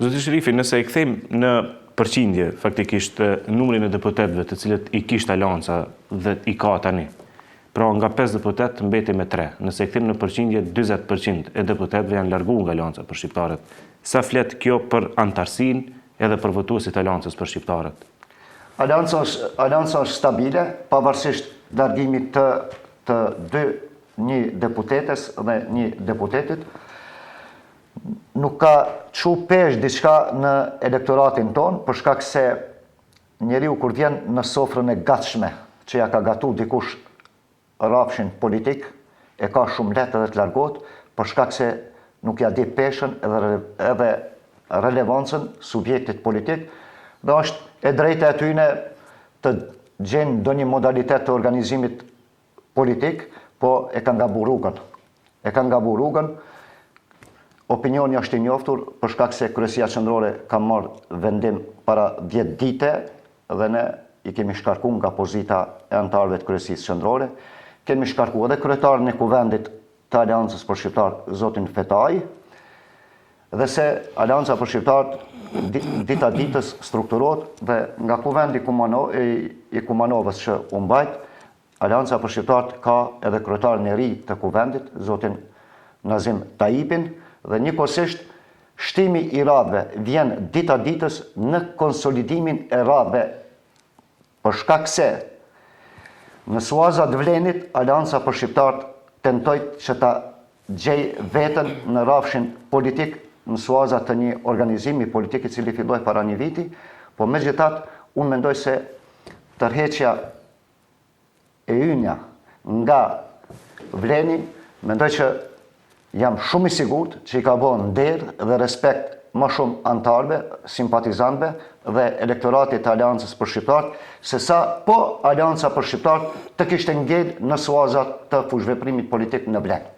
Zoti Sherifi, nëse e kthejmë në përqindje faktikisht numrin e deputetëve të cilët i kishte Alianca dhe i ka tani. Pra nga 5 deputet mbeti me 3. Nëse e kthejmë në përqindje 40% e deputetëve janë larguar nga Alianca për shqiptarët. Sa flet kjo për antarësinë edhe për votuesit e Aliancës për shqiptarët? Alianca është stabile, pavarësisht largimit të një deputetes dhe një deputetit. Nuk ka çu pesh diçka në elektoratin ton, për shkak se njeriu kur vjen në sofrën e gatshme që ja ka gatu dikush rafshin politik, e ka shumë lehtë edhe të largohet, për shkak se nuk ja di peshën edhe relevancën subjektit politik, dhe është e drejta e tyre të gjejnë ndonjë modalitet të organizimit politik, po e kanë gabuar rrugën. Opinioni është i njoftur për shkak se Kryesia Qendrore ka marrë vendim para 10 dite dhe ne i kemi shkarkuar nga pozita e anëtarëve të Kryesisë Qendrore. Kemi shkarkuar edhe kryetarin e Kuvendit të Aleancës për Shqiptarët, zotin Fetaj, dhe se Aleanca për Shqiptarët dita ditës strukturohet dhe nga Kuvendi i Kumanovës që u mbajt, Aleanca për Shqiptarët ka edhe kryetarin e ri të Kuvendit, zotin Nazim Tajipin, dhe njëkohësisht shtimi i radhëve vjen dita ditës në konsolidimin e radhëve, për shkak se në suazat vlenit Aleanca për Shqiptarët tentoi që ta gjej veten në rrafshin politik në suazat të një organizimi politik i cili filloi para një viti, po megjithatë unë mendoj se tërheqja e ynja nga Vleni, mendoj që jam shumë i sigurt që i ka bërë nder dhe respekt më shumë antarëve, simpatizantëve dhe elektoratit të Aleancës për Shqiptarët, sesa po Aleanca për Shqiptarët të kishte ngel në suazat të fushveprimit politik në Vlen.